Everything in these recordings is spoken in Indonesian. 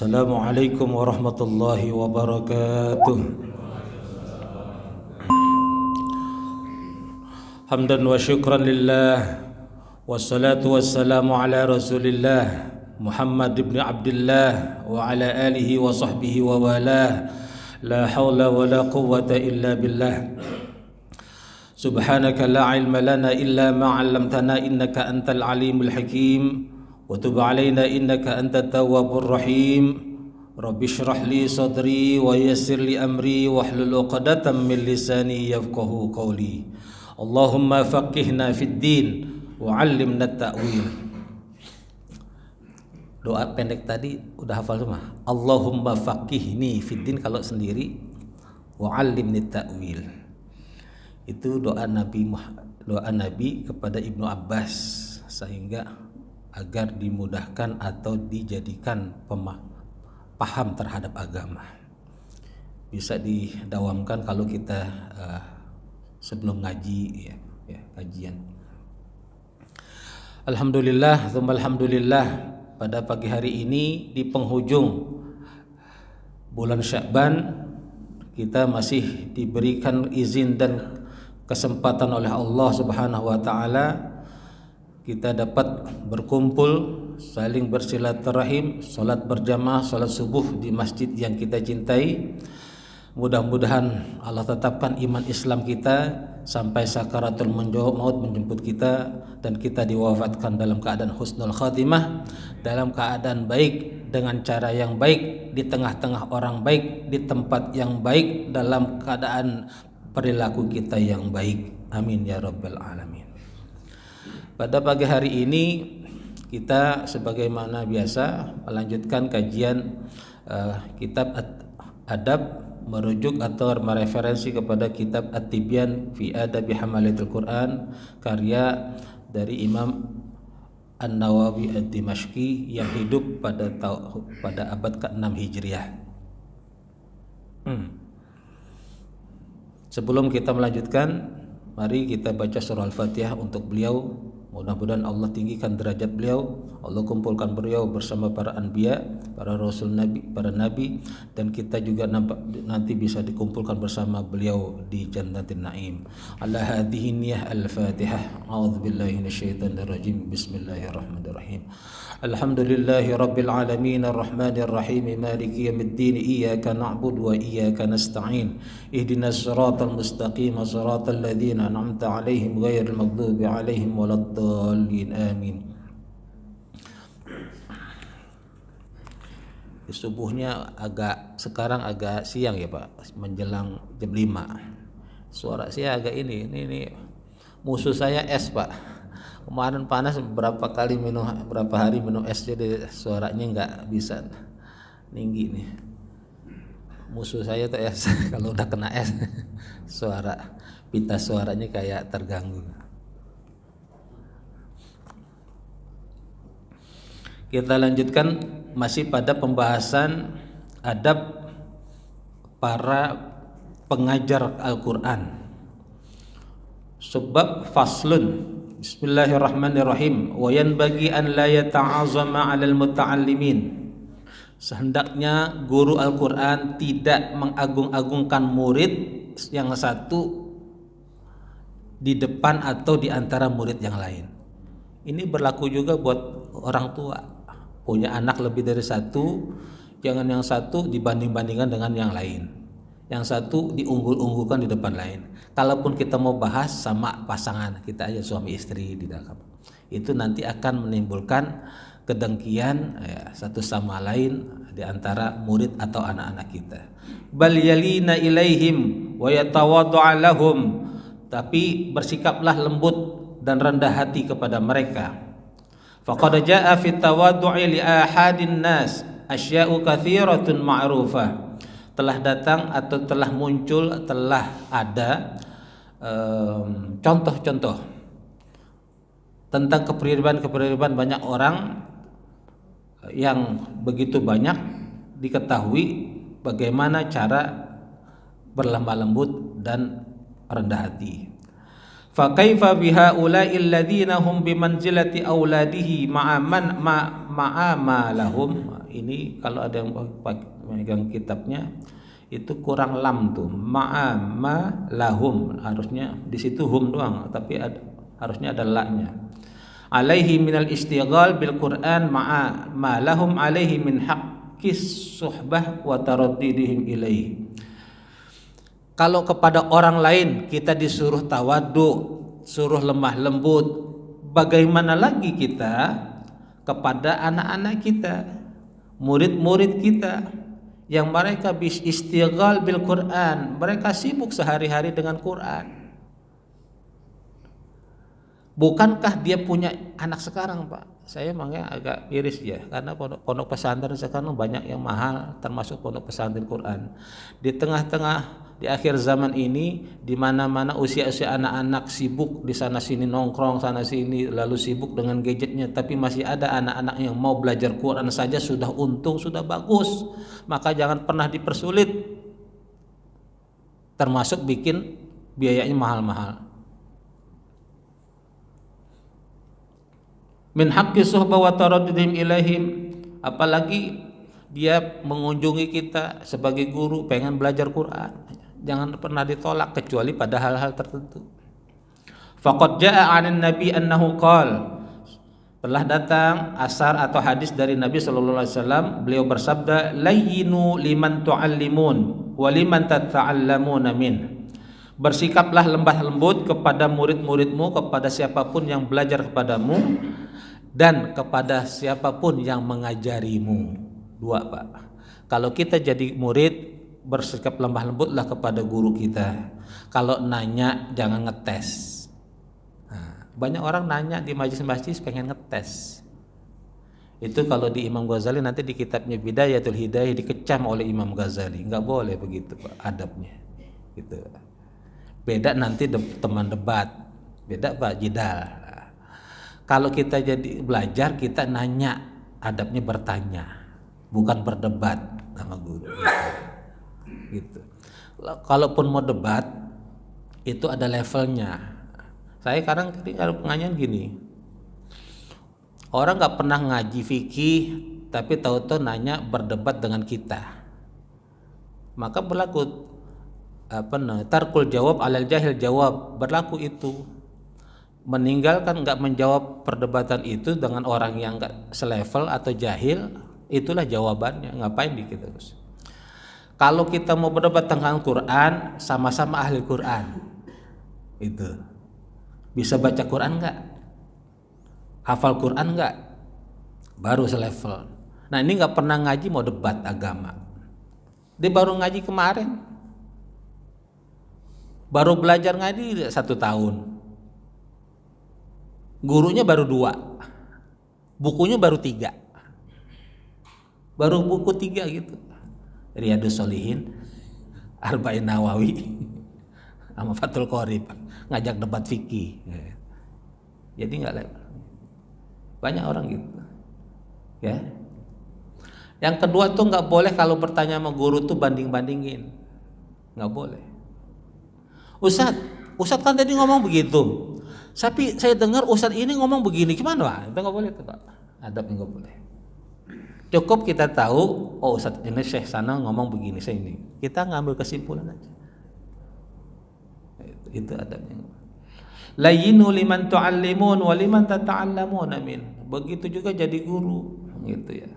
Assalamualaikum warahmatullahi wabarakatuh. Hamdan wa syukran lillah, wassalatu wassalamu ala rasulillah Muhammad ibn Abdullah wa ala alihi wa sahbihi wa walah. La hawla wa la quwwata illa billah. Subhanaka la ilma lana illa ma 'allamtana innaka antal alimul hakim. Wa tub 'alaina innaka antat tawwabur rahim. Rabbi shrah li sadri wa yassir li amri wahlul 'uqdatam min lisani yafqahu qawli. Allahumma faqihna fid din wa 'allimna at-ta'wil. Doa pendek tadi udah hafal semua. Allahumma faqihni fid din kalau sendiri, wa 'allimni at-ta'wil. Itu doa Nabi kepada Ibnu Abbas, sehingga agar dimudahkan atau dijadikan paham terhadap agama. Bisa didawamkan kalau kita sebelum ngaji ya, kajian. Alhamdulillah, tsumma alhamdulillah, pada pagi hari ini di penghujung bulan Sya'ban kita masih diberikan izin dan kesempatan oleh Allah Subhanahu wa taala kita dapat berkumpul, saling bersilaturahim, salat berjamaah, salat subuh di masjid yang kita cintai. Mudah-mudahan Allah tetapkan iman Islam kita sampai sakaratul maut menjemput kita, dan kita diwafatkan dalam keadaan husnul khatimah, dalam keadaan baik, dengan cara yang baik, di tengah-tengah orang baik, di tempat yang baik, dalam keadaan perilaku kita yang baik. Amin ya rabbal alamin. Pada pagi hari ini kita sebagaimana biasa melanjutkan kajian kitab adab, merujuk atau mereferensi kepada kitab At-Tibyan fi Adabi Hamalatul Quran, karya dari Imam An-Nawawi Ad-Dimashqi yang hidup pada abad ke-6 Hijriah. Sebelum kita melanjutkan, mari kita baca surah Al-Fatihah untuk beliau. Mudah-mudahan Allah tinggikan derajat beliau, Allah kumpulkan beliau bersama para anbiya, para rasul nabi, para nabi, dan kita juga nanti bisa dikumpulkan bersama beliau di Jannatin Naim. Ala hadhihi niyyah al-Fatihah. A'udzubillahi minasyaitonir rajim. Bismillahirrahmanirrahim. Alhamdulillahi rabbil alamin arrahmanir rahim maliki yaumiddin iyyaka na'budu wa iyyaka nasta'in ihdinas siratal mustaqim siratal ladzina an'amta 'alaihim ghairil maghdubi 'alaihim waladdallin amin. Subuhnya sekarang agak siang ya Pak, menjelang jam 5. Suara saya agak ini musuh saya es Pak. Kemarin panas berapa hari minum es, jadi suaranya nggak bisa tinggi nih. Musuh saya tuh es. Kalau udah kena es pita suaranya kayak terganggu. Kita lanjutkan masih pada pembahasan adab para pengajar Al-Quran. Sebab faslun. Bismillahirrahmanirrahim. Wa yanbaghi an la yata'azama 'alal muta'allimin. Sehendaknya guru Al-Quran tidak mengagung-agungkan murid yang satu di depan atau di antara murid yang lain. Ini berlaku juga buat orang tua. Punya anak lebih dari satu, jangan yang satu dibanding-bandingkan dengan yang lain. Yang satu diunggul-unggulkan di depan lain. Kalaupun kita mau bahas sama pasangan kita aja, suami istri di dalam, itu nanti akan menimbulkan kedengkian satu sama lain di antara murid atau anak-anak kita. Bal yalina ilaihim wa yatawaddu'a lahum. Tapi bersikaplah lembut dan rendah hati kepada mereka. Faqad jaa'a fit tawaddu'i li ahadin nas asya'u katsiratun ma'rufah. Telah datang atau telah muncul, telah ada contoh-contoh tentang kepribadian banyak orang yang begitu banyak diketahui bagaimana cara berlemah lembut dan rendah hati. Fa kaifa bihaula'i alladziina hum bimanzilati auladihi ma'a ma lahum ini kalau ada yang megang kitabnya itu kurang lam tuh, ma'a ma lahum, harusnya di situ hum doang tapi harusnya ada la-nya. Alaihi minal istighal bil Quran ma'a ma lahum alaihi min haqqis suhbah wa taraddidihim ilaihi. Kalau kepada orang lain kita disuruh tawadhu, suruh lemah lembut, bagaimana lagi kita kepada anak-anak kita, murid-murid kita yang mereka istighal bil Quran, mereka sibuk sehari-hari dengan Quran. Bukankah dia punya anak sekarang, Pak? Saya makanya agak iris ya, karena pondok pesantren sekarang banyak yang mahal, termasuk pondok pesantren Quran. Di tengah-tengah di akhir zaman ini, di mana-mana usia-usia anak-anak sibuk di sana sini nongkrong sana sini, lalu sibuk dengan gadgetnya, tapi masih ada anak-anak yang mau belajar Quran saja sudah untung, sudah bagus. Maka jangan pernah dipersulit, termasuk bikin biayanya mahal-mahal. Min haqqi suhbah wa taraddudihim ilaihim, apalagi dia mengunjungi kita sebagai guru pengen belajar Quran, jangan pernah ditolak kecuali pada hal-hal tertentu. Faqad jaa 'anin nabi annahu qala, telah datang asar atau hadis dari Nabi sallallahu alaihi wasallam, beliau bersabda, layyinu liman tu'allimun wa liman tata'allamuna min. Bersikaplah lembah lembut kepada murid-muridmu, kepada siapapun yang belajar kepadamu, dan kepada siapapun yang mengajarimu. Dua, Pak. Kalau kita jadi murid, bersikap lemah lembutlah kepada guru kita. Kalau nanya jangan ngetes. Nah, banyak orang nanya di majelis-majelis pengen ngetes. Itu kalau di Imam Ghazali nanti di kitabnya Bidayatul Hidayah dikecam oleh Imam Ghazali. Nggak boleh begitu, Pak, adabnya. Gitu. Beda nanti teman debat, beda Pak jidal. Kalau kita jadi belajar, kita nanya, adabnya bertanya, bukan berdebat sama guru. Gitu. Kalaupun mau debat, itu ada levelnya. Saya kadang kalau pengajian gini, orang nggak pernah ngaji fikih, tapi tahu-tahu nanya berdebat dengan kita, maka berlaku tarkul jawab alal jahil jawab, berlaku itu. Meninggalkan nggak menjawab perdebatan itu dengan orang yang nggak selevel atau jahil, itulah jawabannya. Ngapain kita terus? Kalau kita mau berdebat tentang Quran, sama-sama ahli Quran, itu bisa baca Quran nggak, hafal Quran nggak, baru selevel. Nah ini nggak pernah ngaji mau debat agama, dia baru ngaji kemarin, baru belajar ngaji 1 tahun. Gurunya baru 2, bukunya baru 3, baru buku 3 gitu, Riyadus Shalihin, Arba'in Nawawi, sama Fathul Qorib, ngajak debat fikih. Jadi nggak level. Banyak orang gitu, ya. Yang kedua tuh nggak boleh kalau bertanya sama guru tuh banding-bandingin, nggak boleh. Ustadz kan tadi ngomong begitu. Tapi saya dengar Ustadz ini ngomong begini, gimana Pak? Itu nggak boleh tuh Pak. Adabnya nggak boleh. Cukup kita tahu, oh Ustadz ini Syekh sana ngomong begini, saya ini. Kita ngambil kesimpulan aja. Itu adabnya. Layyinu liman tu'allimun wa liman tata'allamun, amin. Begitu juga jadi guru, gitu ya.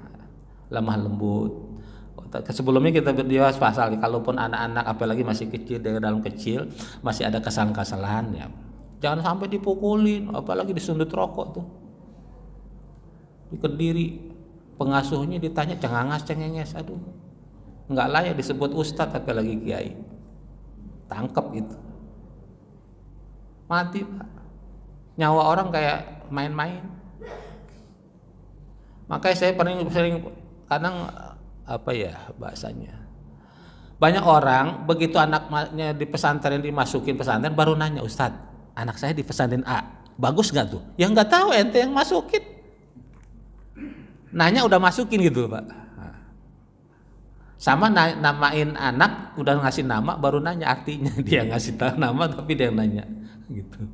Lemah lembut. Sebelumnya kita berdibahas pasal, kalaupun anak-anak apalagi masih kecil, dari dalam kecil masih ada kesalahan-kesalahan ya. Jangan sampai dipukulin, apalagi disundut rokok tuh. Dikediri, pengasuhnya ditanya cengenges, aduh. Enggak layak disebut ustadz apalagi kiai. Tangkep itu. Mati Pak. Nyawa orang kayak main-main. Makanya saya sering kadang bahasanya. Banyak orang begitu anaknya di pesantren dimasukin pesantren baru nanya, Ustadz, anak saya di pesantren A, bagus nggak tuh? Ya nggak tahu, ente yang masukin. Nanya udah masukin gitu Pak. Sama namain anak, udah ngasih nama baru nanya artinya. Dia ngasih tahu nama tapi dia nanya gitu.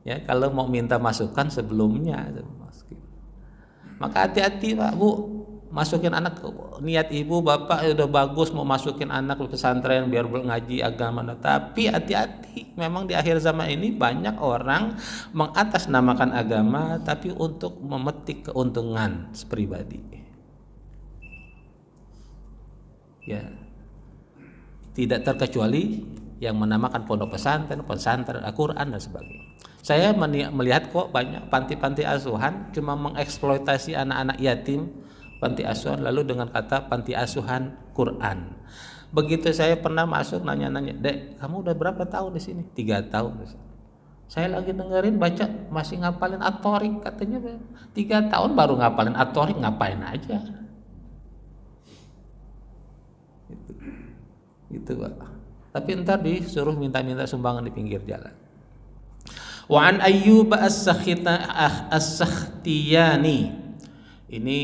Ya kalau mau minta masukan sebelumnya masukin. Maka hati-hati Pak Bu, masukin anak, niat ibu bapak udah bagus mau masukin anak ke pesantren biar ngaji agama, tapi hati-hati, memang di akhir zaman ini banyak orang mengatasnamakan agama tapi untuk memetik keuntungan pribadi. Ya, tidak terkecuali yang menamakan pondok pesantren, Al-Quran dan sebagainya. Saya melihat kok banyak panti-panti asuhan cuma mengeksploitasi anak-anak yatim panti asuhan lalu dengan kata panti asuhan Quran. Begitu saya pernah masuk nanya-nanya, "Dek, kamu udah berapa tahun di sini?" 3 tahun. Saya lagi dengerin baca masih ngapalin At-Thariq katanya. 3 tahun baru ngapalin At-Thariq, ngapain aja? Itu Pak. Tapi ntar disuruh minta-minta sumbangan di pinggir jalan. Wa an Ayyub as-Sakhtiyani. Ini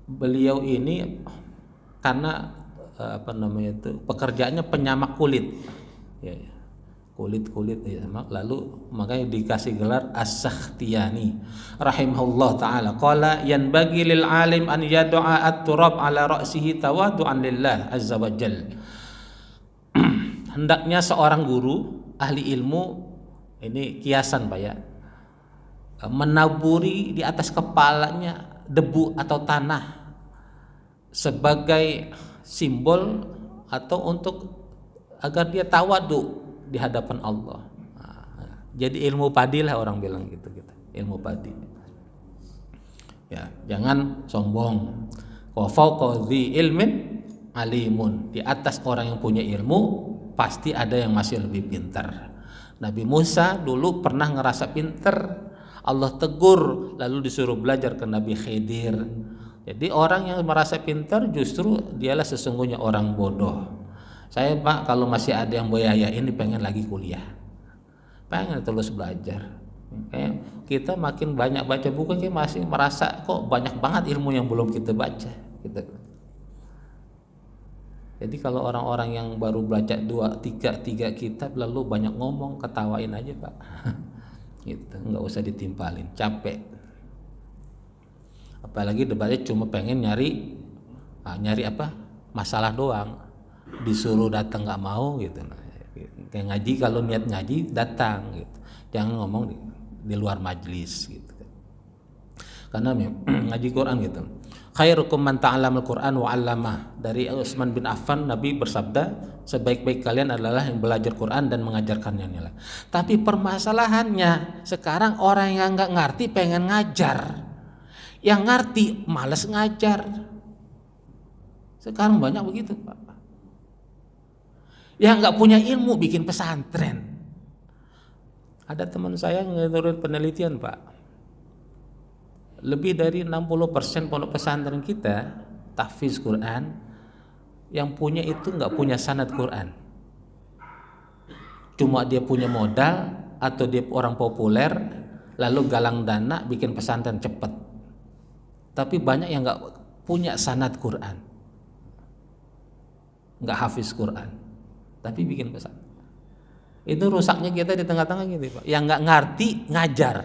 beliau ini karena pekerjaannya penyamak kulit. Ya, kulit ya, lalu makanya dikasih gelar As-Sakhtiyani rahimahullah taala. Qala yanbaghi lil alim an yad'a at-turab ala ra'sihi tawadu'an lillah azza wa jalla. Hendaknya seorang guru ahli ilmu, ini kiasan Pak ya, menaburi di atas kepalanya debu atau tanah sebagai simbol atau untuk agar dia tawadu di hadapan Allah. Jadi ilmu padi lah orang bilang gitu, ilmu padi. Ya, jangan sombong. Wa fawqa dzi ilmin alimun. Di atas orang yang punya ilmu pasti ada yang masih lebih pintar. Nabi Musa dulu pernah ngerasa pintar, Allah tegur lalu disuruh belajar ke Nabi Khidir. Jadi orang yang merasa pintar justru dialah sesungguhnya orang bodoh. Saya Pak kalau masih ada yang boyaya ini pengen lagi kuliah, pengen terus belajar. Kayak kita makin banyak baca buku kayak masih merasa kok banyak banget ilmu yang belum kita baca gitu. Jadi kalau orang-orang yang baru baca 2-3 kitab lalu banyak ngomong, ketawain aja Pak. Gitu, nggak usah ditimpalin, capek. Apalagi debatnya cuma pengen nyari apa? Masalah doang. Disuruh datang nggak mau gitu. Kayak ngaji, kalau niat ngaji datang gitu. Jangan ngomong di luar majlis gitu. Karena ngaji Quran gitu. Khairukum man ta'allamal Qur'an wa 'allamah. Dari Utsman bin Affan, Nabi bersabda, sebaik-baik kalian adalah yang belajar Quran dan mengajarkannya. Tapi permasalahannya sekarang orang yang nggak ngerti pengen ngajar, yang ngerti malas ngajar. Sekarang banyak begitu Pak. Yang nggak punya ilmu bikin pesantren. Ada teman saya yang menurut penelitian Pak, lebih dari 60% pondok pesantren kita tahfiz Quran yang punya itu nggak punya sanad Quran. Cuma dia punya modal atau dia orang populer lalu galang dana bikin pesantren cepat. Tapi banyak yang nggak punya sanad Quran, nggak hafiz Quran, tapi bikin pesantren. Itu rusaknya kita di tengah-tengah gitu Pak. Yang nggak ngerti ngajar.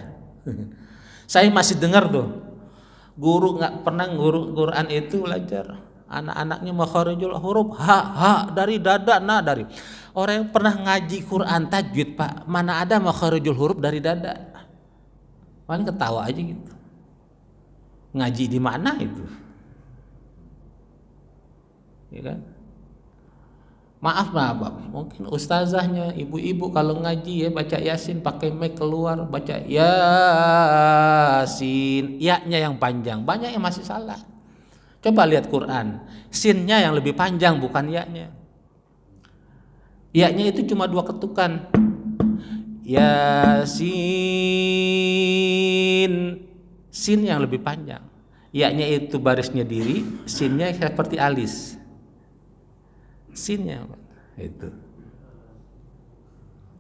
Saya masih dengar tuh guru nggak pernah guru Quran itu belajar anak-anaknya makharijul huruf ha dari dada dari orang yang pernah ngaji Quran tajwid Pak, mana ada makharijul huruf dari dada, paling ketawa aja gitu. Ngaji di mana itu, ya kan? Maaf mungkin ustazahnya ibu-ibu kalau ngaji ya baca Yasin pakai mic keluar baca Yasin, ya-nya yang panjang, banyak yang masih salah. Coba lihat Quran, sin-nya yang lebih panjang bukan ya-nya. Ya-nya itu cuma 2 ketukan. Yasin, sin yang lebih panjang. Ya-nya itu barisnya diri, sin-nya seperti alis. Sinnya itu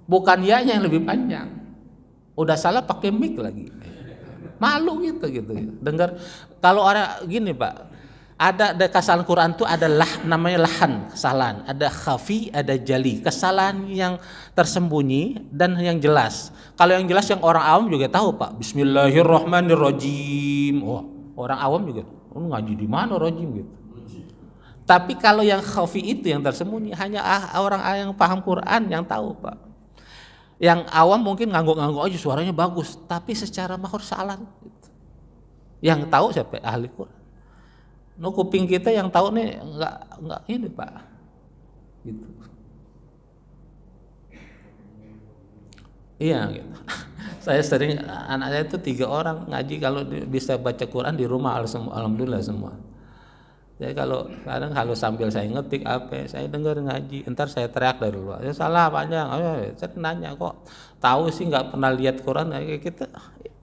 bukan ya-nya yang lebih panjang, udah salah pakai mic lagi, malu gitu dengar. Kalau orang gini Pak, ada kesalahan Quran tuh ada namanya lahan, kesalahan, ada khafi, ada jali, kesalahan yang tersembunyi dan yang jelas. Kalau yang jelas yang orang awam juga tahu Pak, Bismillahirrahmanirrahim, orang awam juga Ngaji di mana rajim gitu. Tapi kalau yang khafi itu yang tersembunyi hanya orang yang paham Quran yang tahu, Pak. Yang awam mungkin ngangguk-ngangguk aja suaranya bagus, tapi secara makhluk salah gitu. Yang tahu siapa? Ahli Quran. Kuping kita yang tahu nih enggak ini, Pak. Gitu. Iya gitu. Saya sering, anak saya itu 3 orang ngaji, kalau bisa baca Quran di rumah alhamdulillah semua. Jadi kalau sambil saya ngetik apa, saya dengar ngaji, entar saya teriak dari luar, ya salah panjang, saya nanya kok tahu sih nggak pernah lihat Quran, kita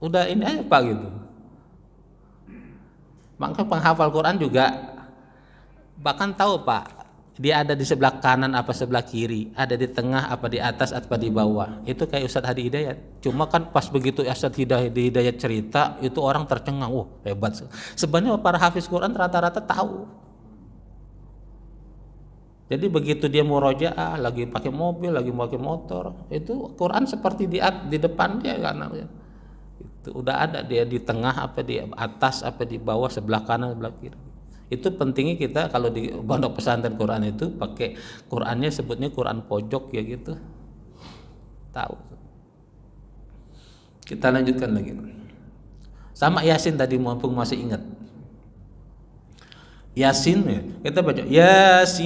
udah ini aja Pak gitu. Maka penghafal Quran juga bahkan tahu Pak, dia ada di sebelah kanan apa sebelah kiri, ada di tengah apa di atas apa di bawah. Itu kayak Ustadz Hadi Hidayat. Cuma kan pas begitu Ustadz Hidayat cerita, itu orang tercengang, wah hebat. Sebenarnya para hafiz Quran rata-rata tahu. Jadi begitu dia murojaah, lagi pakai mobil, lagi pakai motor, itu Quran seperti di depan dia karena itu udah ada, dia di tengah apa di atas apa di bawah, sebelah kanan sebelah kiri. Itu pentingnya kita kalau di pondok pesantren Quran itu pakai Qurannya sebutnya Quran pojok ya gitu. Tahu. Kita lanjutkan lagi. Sama Yasin tadi mumpung masih ingat. Yasin ya. Kita baca Yasin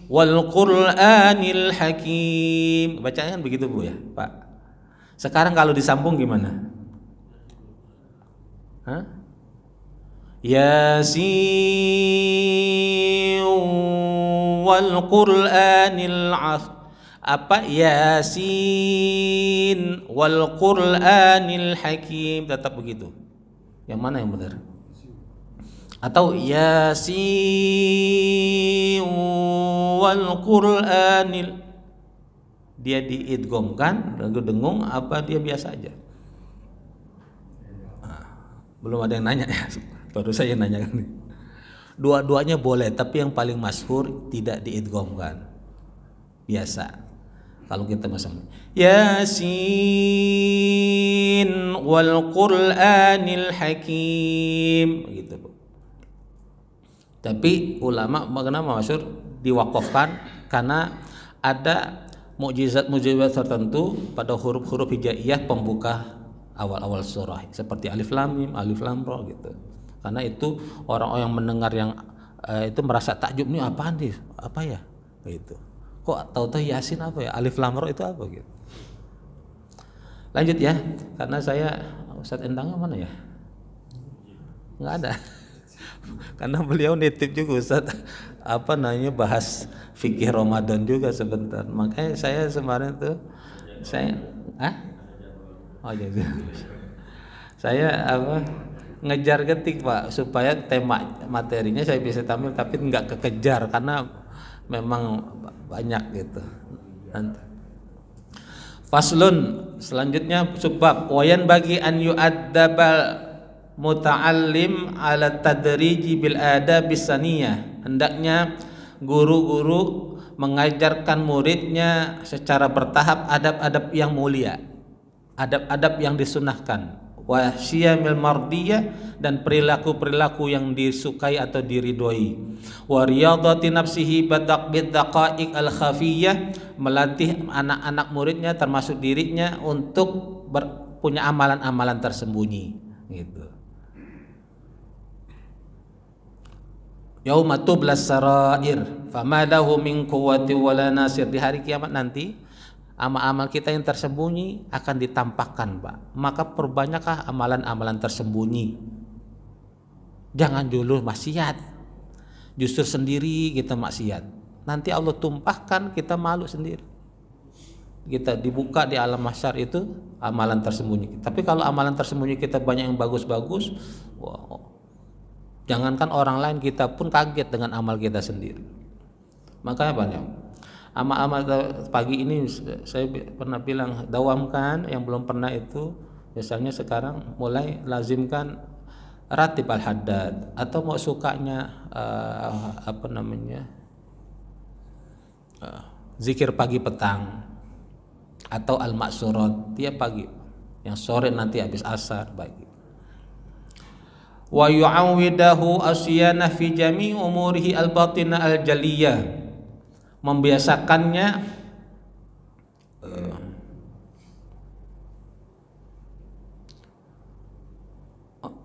wal Qur'anil Hakim. Bacanya kan begitu Bu ya, Pak. Sekarang kalau disambung gimana? Hah? Yasin wal Qur'anil apa Yasin wal Qur'anil Hakim, tetap begitu. Yang mana yang benar? Atau Yasin wal Qur'anil, dia diidghamkan dengung apa dia biasa aja? Belum ada yang nanya ya. Baru saya nanya kan. Dua-duanya boleh, tapi yang paling masyhur tidak diidghamkan. Biasa. Kalau kita masang Yasin wal Qur'anil Hakim gitu, Bu. Tapi ulama kenapa masyhur diwakafkan? Karena ada mukjizat tertentu pada huruf-huruf hijaiyah pembuka awal-awal surah, seperti alif lam mim, alif lam ra gitu. Karena itu orang-orang yang mendengar yang itu merasa takjub, nih apaan nih? Apa ya? Gitu. Kok tahu-tahu Yasin apa ya? Alif lam ra itu apa gitu. Lanjut ya, karena saya Ustadz Endangnya mana ya? Enggak ada. Karena beliau nitip juga Ustadz bahas fikih Ramadan juga sebentar. Makanya saya kemarin tuh saya ngejar ketik Pak supaya tema materinya saya bisa tampil, tapi nggak kekejar karena memang banyak gitu. Faslun, selanjutnya sebab wayan bagi an yu'addabal muta'allim ala tadriji bil adabis saniyah. Hendaknya guru-guru mengajarkan muridnya secara bertahap adab-adab yang mulia, adab-adab yang disunahkan, wa syiyamil mardiyah, dan perilaku-perilaku yang disukai atau diridhoi, wa riyadati nafsihi bidaqaiq al khafiyah, melatih anak-anak muridnya termasuk dirinya untuk punya amalan-amalan tersembunyi gitu. Yauma tublas sarair fama lahu min quwwati wala nasir. Di hari kiamat nanti amal-amal kita yang tersembunyi akan ditampakkan, Pak. Maka perbanyaklah amalan-amalan tersembunyi. Jangan dulu maksiat. Justru sendiri kita maksiat. Nanti Allah tumpahkan, kita malu sendiri. Kita dibuka di alam mahsyar itu amalan tersembunyi. Tapi kalau amalan tersembunyi kita banyak yang bagus-bagus, wow. Jangankan orang lain, kita pun kaget dengan amal kita sendiri. Makanya banyak amal-amal pagi ini saya pernah bilang, dawamkan yang belum pernah itu. Misalnya sekarang mulai lazimkan ratib al-haddad, atau mau sukanya zikir pagi petang atau al-maksurat tiap pagi, yang sore nanti habis asar bagi. wa yu'awwidahu asyana fi jami' umurihi al-batinah al-jaliyah, membiasakannya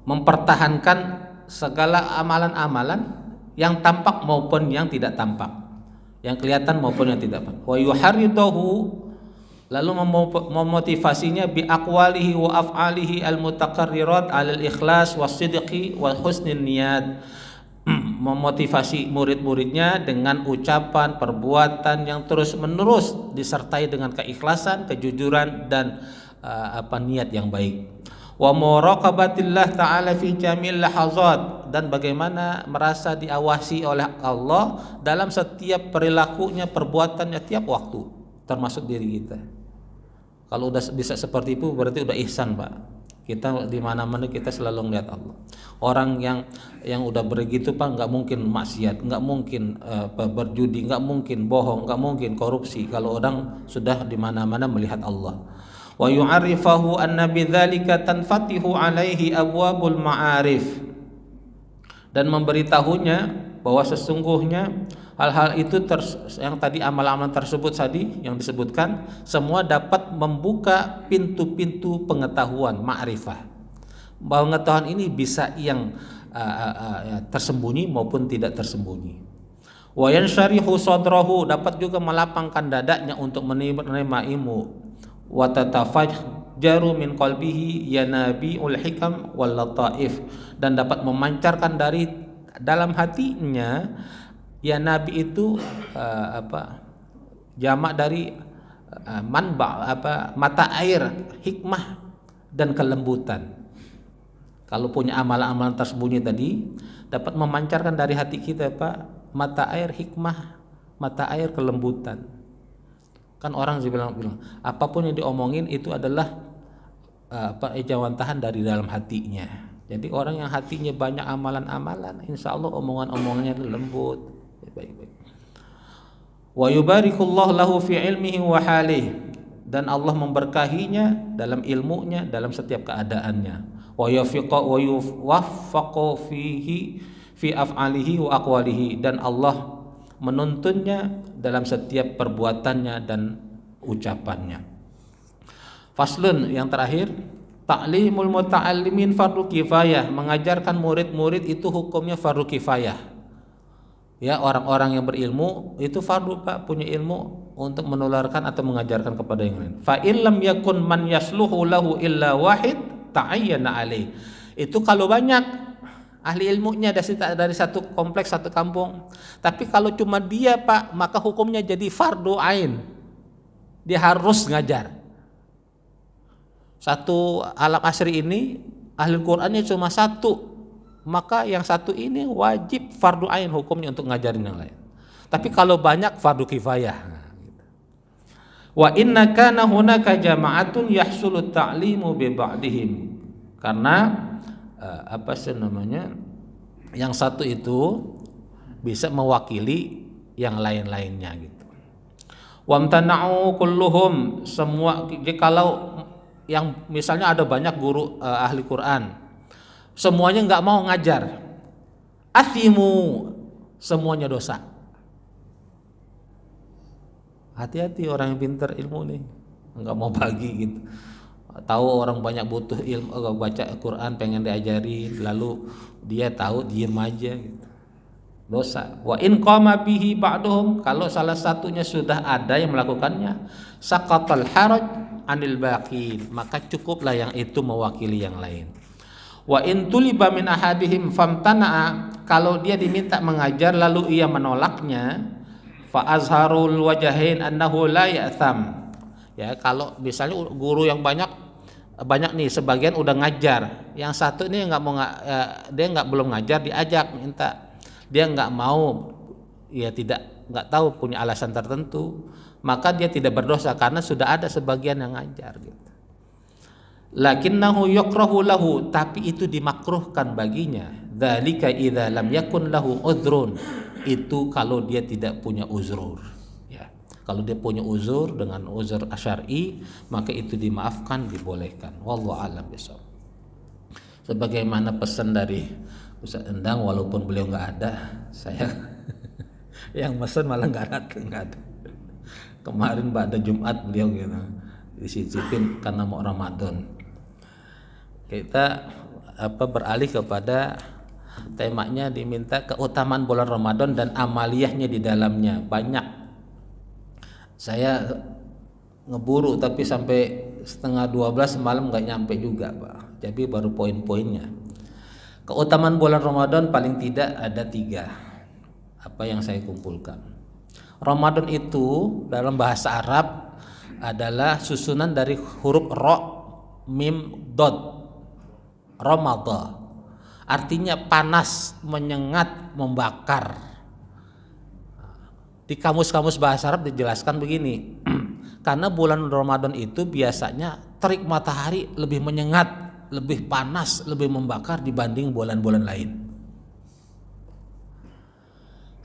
mempertahankan segala amalan-amalan yang tampak maupun yang tidak tampak, yang kelihatan maupun yang tidak tampak. Wa yuharridahu, lalu memotivasinya bi aqwalihi wa af'alihi al-mutakarrirat 'alal ikhlas was-sidqi wa husnil niyat, memotivasi murid-muridnya dengan ucapan, perbuatan yang terus-menerus disertai dengan keikhlasan, kejujuran dan niat yang baik. Wa muraqabatillah ta'ala fi jamil lahazat, dan bagaimana merasa diawasi oleh Allah dalam setiap perilakunya, perbuatannya tiap waktu, termasuk diri kita. Kalau udah bisa seperti itu berarti udah ihsan, Pak. Kita di mana-mana kita selalu melihat Allah. Orang yang udah begitu, Pak, nggak mungkin maksiat, nggak mungkin berjudi, nggak mungkin bohong, nggak mungkin korupsi kalau orang sudah di mana-mana melihat Allah. Wa yu'arifahu anna bidzalika tanfatihu alaihi abwabul ma'arif, dan memberitahunya bahwa sesungguhnya hal-hal itu yang tadi amal-amal tersebut tadi yang disebutkan semua dapat membuka pintu-pintu pengetahuan, ma'rifah. Pengetahuan ini bisa yang tersembunyi maupun tidak tersembunyi. Wa yansyarihu sadrahu, dapat juga melapangkan dadanya untuk menerima ilmu. Wa tatafajjaru min qalbihi yanabiul hikam wal lataif, dan dapat memancarkan dari dalam hatinya. Yanabi itu jamak dari manba, mata air hikmah dan kelembutan. Kalau punya amalan-amalan tersembunyi tadi dapat memancarkan dari hati kita, Pak, mata air hikmah, mata air kelembutan. Kan orang bilang apapun yang diomongin itu adalah ejawantahan dari dalam hatinya. Jadi orang yang hatinya banyak amalan-amalan, insya Allah omongan-omongannya lembut, baik-baik. Wa yubarikullahu lahu fi ilmihi wa halih, dan Allah memberkahinya dalam ilmunya, dalam setiap keadaannya. Wa yuwaffaqu fihi fi af'alihi wa aqwalihi, dan Allah menuntunnya dalam setiap perbuatannya dan ucapannya. Faslun, yang terakhir, ta'limul muta'allimin fardu kifayah, mengajarkan murid-murid itu hukumnya fardu kifayah. Ya, orang-orang yang berilmu itu fardu, Pak, punya ilmu untuk menularkan atau mengajarkan kepada yang lain. Fa illam yakun man yasluhu lahu illa wahid ta'ayyana alaih. Itu kalau banyak ahli ilmunya dari satu kompleks, satu kampung. Tapi kalau cuma dia, Pak, maka hukumnya jadi fardu ain. Dia harus ngajar. Satu alam asri ini ahli Qur'annya cuma satu, maka yang satu ini wajib fardu ain hukumnya untuk ngajarin yang lain. Tapi kalau banyak fardu kifayah. Wa inna kana hunaka jama'atun yahsulu ta'limu bi ba'dihim. Karena yang satu itu bisa mewakili yang lain-lainnya gitu. Wamtana'u kulluhum, semua, kalau yang misalnya ada banyak guru ahli Quran, semuanya nggak mau ngajar, athimu, semuanya dosa. Hati-hati orang yang pintar ilmu nih, nggak mau bagi gitu. Tahu orang banyak butuh ilmu, baca Quran pengen diajari, lalu dia tahu diem aja gitu. Dosa. Wa in qama bihi ba'duhum, kalau salah satunya sudah ada yang melakukannya, saqatal haraj anil baqi, maka cukuplah yang itu mewakili yang lain. Wa in tuliba min ahadihim famtana'a, kalau dia diminta mengajar lalu ia menolaknya, fa azharul wajahin annahu la ya'tham. Ya, kalau misalnya guru yang banyak nih, sebagian udah ngajar, yang satu ini dia belum ngajar, diajak minta, dia nggak mau, ya nggak tahu, punya alasan tertentu, maka dia tidak berdosa karena sudah ada sebagian yang ngajar gitu. Lakinnahu yukrahu lahu, tapi itu dimakruhkan baginya. Dzalika idza lam yakun lahu udhrun, itu kalau dia tidak punya uzur. Kalau dia punya uzur dengan uzur syar'i, maka itu dimaafkan, dibolehkan. Wallahu a'lam bishawab. Sebagaimana pesan dari Ustaz Endang, walaupun beliau nggak ada, saya yang pesan malah nggak ada. Kemarin pada Jumat beliau gitu disicipin karena mau Ramadan. Kita beralih kepada temanya, diminta keutamaan bulan Ramadan dan amaliyahnya di dalamnya. Banyak. Saya ngeburu tapi sampai setengah 12 malam nggak nyampe juga, Pak. Jadi baru poin-poinnya. Keutamaan bulan Ramadan paling tidak ada 3. Apa yang saya kumpulkan. Ramadan itu dalam bahasa Arab adalah susunan dari huruf ro, mim, dod. Ramadan. Artinya panas, menyengat, membakar. Di kamus-kamus bahasa Arab dijelaskan begini. Karena bulan Ramadan itu biasanya terik matahari lebih menyengat, lebih panas, lebih membakar dibanding bulan-bulan lain.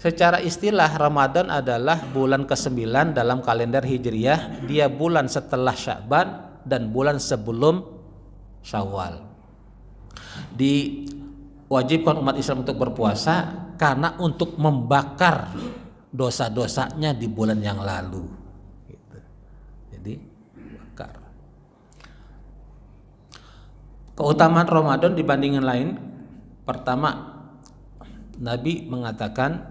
Secara istilah Ramadan adalah bulan ke-9 dalam kalender Hijriyah. Dia bulan setelah Sya'ban dan bulan sebelum Syawal. Diwajibkan umat Islam untuk berpuasa karena untuk membakar dosa-dosanya di bulan yang lalu. Gitu. Jadi bakar. Keutamaan Ramadan dibandingkan lain, pertama Nabi mengatakan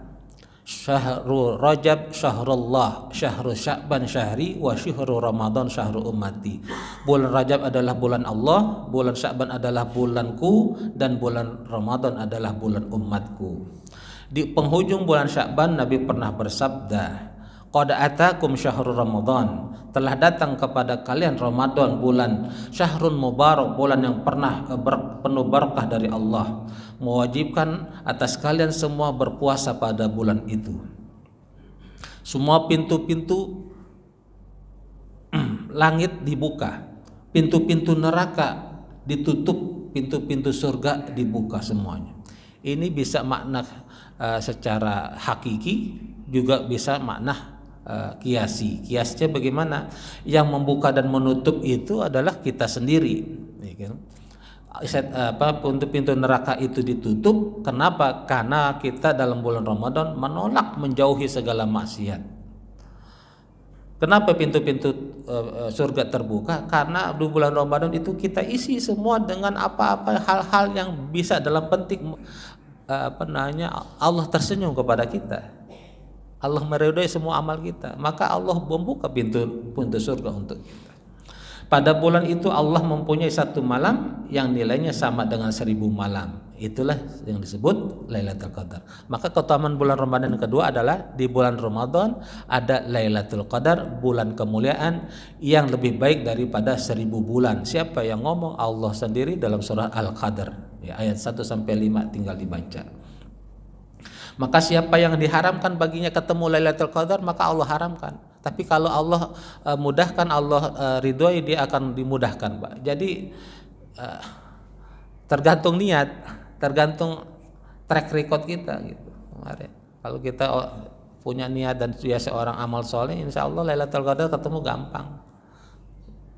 Syahrul Rajab syahrullah, syahrul Sya'ban syahri, wa syahrul Ramadan syahrul ummati. Bulan Rajab adalah bulan Allah, bulan Sya'ban adalah bulanku, dan bulan Ramadan adalah bulan umatku. Di penghujung bulan Sya'ban Nabi pernah bersabda, qad atakum syahrul Ramadan, telah datang kepada kalian Ramadan, bulan syahrun mubarak, bulan yang pernah penuh berkah dari Allah, mewajibkan atas kalian semua berpuasa pada bulan itu. Semua pintu-pintu langit dibuka, pintu-pintu neraka ditutup, pintu-pintu surga dibuka semuanya. Ini bisa makna secara hakiki, juga bisa makna kiasi. Kiasnya bagaimana? Yang membuka dan menutup itu adalah kita sendiri, ya kan? Pintu-pintu neraka itu ditutup. Kenapa? Karena kita dalam bulan Ramadan menolak menjauhi segala maksiat. Kenapa pintu-pintu surga terbuka? Karena di bulan Ramadan itu kita isi semua dengan apa-apa hal-hal yang bisa dalam penting Allah tersenyum kepada kita. Allah meridhai semua amal kita, maka Allah membuka pintu surga untuk kita. Pada bulan itu Allah mempunyai satu malam yang nilainya sama dengan 1000 malam. Itulah yang disebut Lailatul Qadar. Maka keutamaan bulan Ramadan yang kedua adalah di bulan Ramadan ada Lailatul Qadar, bulan kemuliaan yang lebih baik daripada 1000 bulan. Siapa yang ngomong? Allah sendiri dalam surah Al-Qadar, ya, ayat 1 sampai 5 tinggal dibaca. Maka siapa yang diharamkan baginya ketemu Lailatul Qadar, maka Allah haramkan. Tapi kalau Allah mudahkan, Allah ridhoi, dia akan dimudahkan, Pak. Jadi tergantung niat, tergantung track record kita gitu. Kalau kita punya niat dan biasa orang amal soleh, insya Allah Lailatul Qadar ketemu gampang.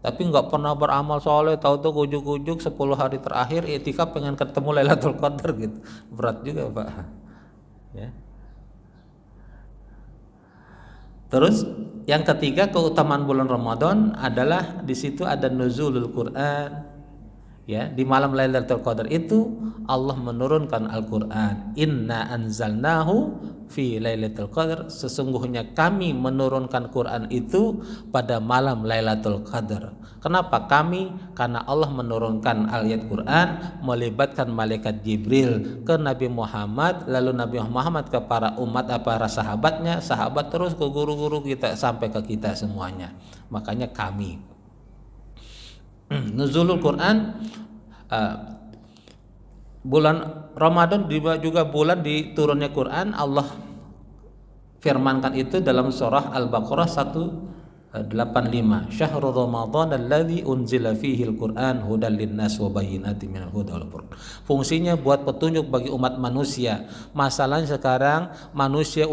Tapi nggak pernah beramal soleh, tahu-tahu ujuk-ujuk 10 hari terakhir i'tikaf pengen ketemu Lailatul Qadar gitu, berat juga, Pak. Ya. Terus yang ketiga, keutamaan bulan Ramadan adalah di situ ada nuzulul Quran. Ya, di malam Lailatul Qadar itu Allah menurunkan Al-Qur'an. Inna anzalnahu fi Lailatul Qadar, sesungguhnya kami menurunkan Quran itu pada malam Lailatul Qadar. Kenapa kami? Karena Allah menurunkan ayat Quran, melibatkan malaikat Jibril ke Nabi Muhammad, lalu Nabi Muhammad ke para umat, para sahabatnya, sahabat terus ke guru-guru kita sampai ke kita semuanya. Makanya kami. Nuzulul Quran, bulan Ramadan juga bulan diturunnya Quran. Allah firmankan itu dalam surah Al-Baqarah 185. Syahrul Ramadan alladzi unzila fihi al-Quran hudan linnas wa bayyinatin minal huda wal furqan. Fungsinya buat petunjuk bagi umat manusia. Masalahnya sekarang manusia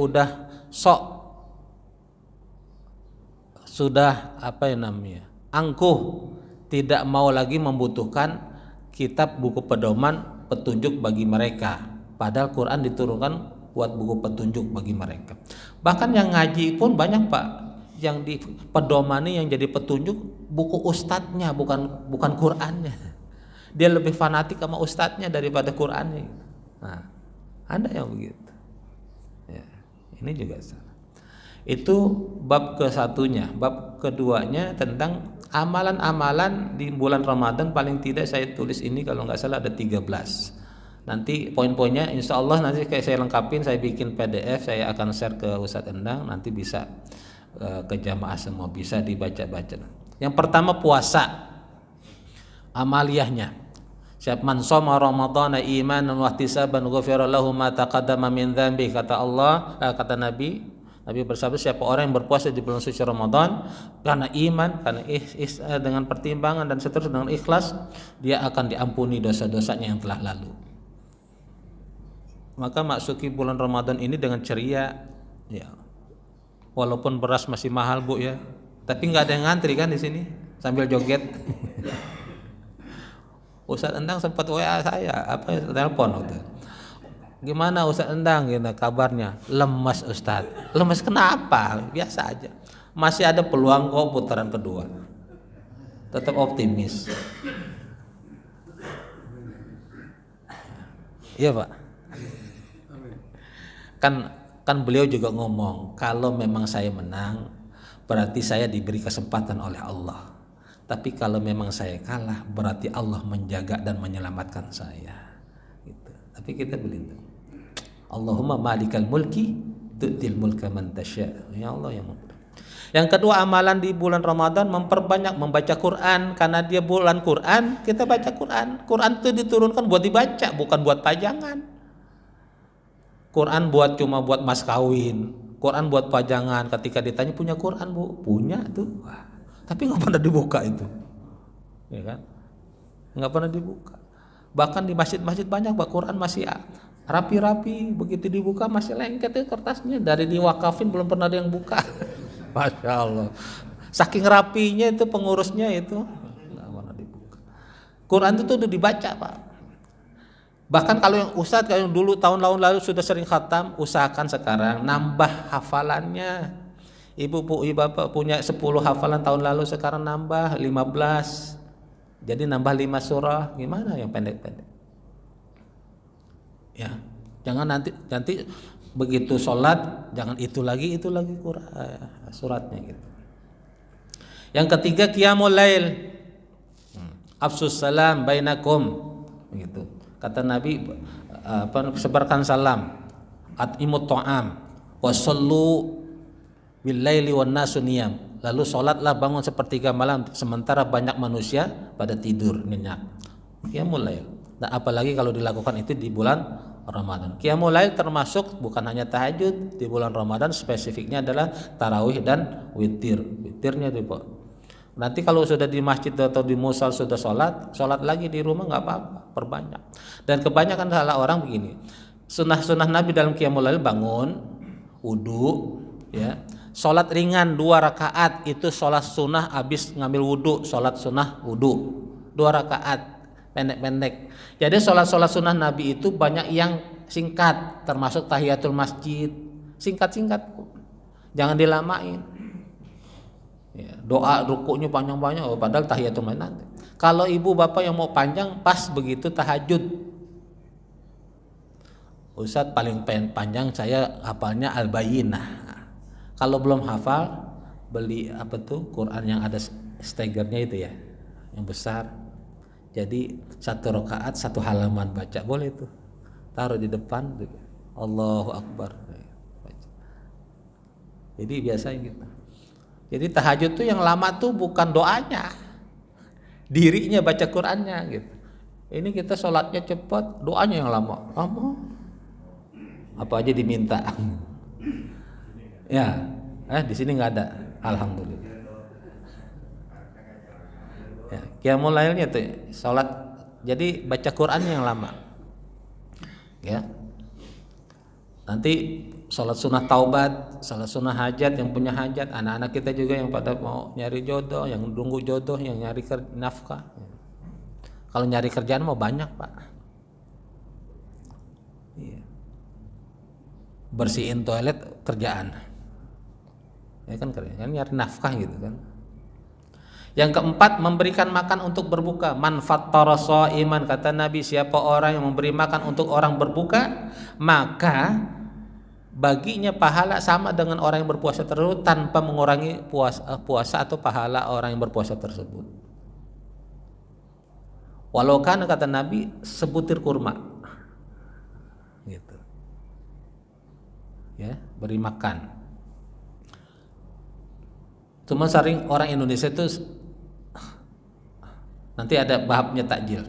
sudah angkuh, tidak mau lagi membutuhkan kitab buku pedoman petunjuk bagi mereka. Padahal Quran diturunkan buat buku petunjuk bagi mereka. Bahkan yang ngaji pun banyak Pak, yang di pedomani yang jadi petunjuk buku ustadznya, bukan Qurannya. Dia lebih fanatik sama ustadznya daripada Qurannya. Nah, ada yang begitu. Ya, ini juga salah. Itu bab ke-1-nya. Bab keduanya tentang amalan-amalan di bulan Ramadan. Paling tidak saya tulis ini kalau nggak salah ada 13. Nanti poin-poinnya insya Allah nanti kayak saya lengkapin, saya bikin PDF, saya akan share ke Ustadz Endang, nanti bisa ke jamaah semua, bisa dibaca-baca. Yang pertama puasa, amaliyahnya. Siap man shoma ramadhana imanan wa ihtisaban ghufira lahu ma taqaddama min dzambi, kata Allah, kata Nabi bersabda, siapa orang yang berpuasa di bulan suci Ramadan karena iman, karena dengan pertimbangan dan seterusnya dengan ikhlas, dia akan diampuni dosa-dosanya yang telah lalu. Maka masuki bulan Ramadan ini dengan ceria, ya. Walaupun beras masih mahal Bu ya, tapi nggak ada yang ngantri kan di sini sambil joget. Ustadz Endang sempat WA saya, telepon waktu. Gimana Ustadz Endang, gitu kabarnya? Lemas Ustadz. Lemas kenapa? Biasa aja. Masih ada peluang kok putaran kedua. Tetap optimis. Iya Pak. Kan beliau juga ngomong, kalau memang saya menang berarti saya diberi kesempatan oleh Allah. Tapi kalau memang saya kalah berarti Allah menjaga dan menyelamatkan saya. Gitu. Tapi kita belum. Allahumma malikal mulki tu'til mulka man tasya. Ya Allah yang mudah. Yang kedua, amalan di bulan Ramadan memperbanyak membaca Quran, karena dia bulan Quran, kita baca Quran. Quran itu diturunkan buat dibaca, bukan buat pajangan. Quran cuma buat mas kawin, Quran buat pajangan. Ketika ditanya punya Quran Bu, punya tuh. Wah, tapi nggak pernah dibuka itu, ya kan? Nggak pernah dibuka. Bahkan di masjid-masjid banyak Pak, Quran masih rapi-rapi, begitu dibuka masih lengket ya kertasnya, dari diwakafin belum pernah ada yang buka. Masya Allah, saking rapinya itu pengurusnya itu nggak pernah dibuka. Quran itu udah dibaca Pak. Bahkan kalau yang ustadz, kalau yang dulu tahun lalu sudah sering khatam, usahakan sekarang nambah hafalannya. Ibu bapak punya 10 hafalan tahun lalu, sekarang nambah 15. Jadi nambah 5 surah, gimana yang pendek-pendek? Ya, jangan nanti begitu sholat jangan itu lagi suratnya gitu. Yang ketiga qiyamul lail, afsus salam bainakum, begitu kata Nabi, sebarkan salam, at'imut ta'am wasallu bil laili wan nasu niyam, lalu sholatlah bangun sepertiga malam sementara banyak manusia pada tidur nyenyak. Qiyamul lail. Dan apalagi kalau dilakukan itu di bulan Ramadan. Qiyamul lail termasuk bukan hanya tahajud di bulan Ramadan, spesifiknya adalah tarawih dan witir. Witirnya itu Pak. Nanti kalau sudah di masjid atau di musal sudah sholat lagi di rumah nggak apa-apa, perbanyak. Dan kebanyakan salah orang begini. Sunnah Nabi dalam qiyamul lail bangun, wudu, ya. Sholat ringan 2 rakaat itu sholat sunnah, habis ngambil wudu, sholat sunnah wudu 2 rakaat. Pendek-pendek. Jadi sholat sunnah Nabi itu banyak yang singkat, termasuk tahiyatul masjid, singkat-singkat, jangan dilamain. Ya, doa rukuknya panjang-panjang, padahal tahiyatul masjid nanti. Kalau ibu bapak yang mau panjang, pas begitu tahajud. Ustadz paling panjang saya hafalnya Al-Bayyinah. Kalau belum hafal, beli Quran yang ada stegernya itu ya, yang besar. Jadi 1 rakaat 1 halaman baca, boleh tuh, taruh di depan, Allahu Akbar. Jadi biasanya gitu. Jadi tahajud tuh yang lama tuh bukan doanya, dirinya baca Qurannya gitu. Ini kita sholatnya cepat, doanya yang lama. Apa aja diminta. Ya, di sini nggak ada, alhamdulillah. Ya, qiyamul lailnya tuh salat, jadi baca Quran yang lama. Ya. Nanti salat sunnah taubat, salat sunnah hajat, yang punya hajat, anak-anak kita juga yang pada mau nyari jodoh, yang nunggu jodoh, yang nyari nafkah. Kalau nyari kerjaan mau banyak, Pak. Iya. Bersihin toilet kerjaan. Ya kan kerjaan nyari nafkah gitu kan. Yang keempat, memberikan makan untuk berbuka. Man fattara shaiman, kata Nabi, siapa orang yang memberi makan untuk orang berbuka, maka baginya pahala sama dengan orang yang berpuasa tersebut tanpa mengurangi puasa atau pahala orang yang berpuasa tersebut. Walau kan, kata Nabi, sebutir kurma. Gitu. Ya, beri makan. Cuma sering orang Indonesia itu, nanti ada babnya takjil,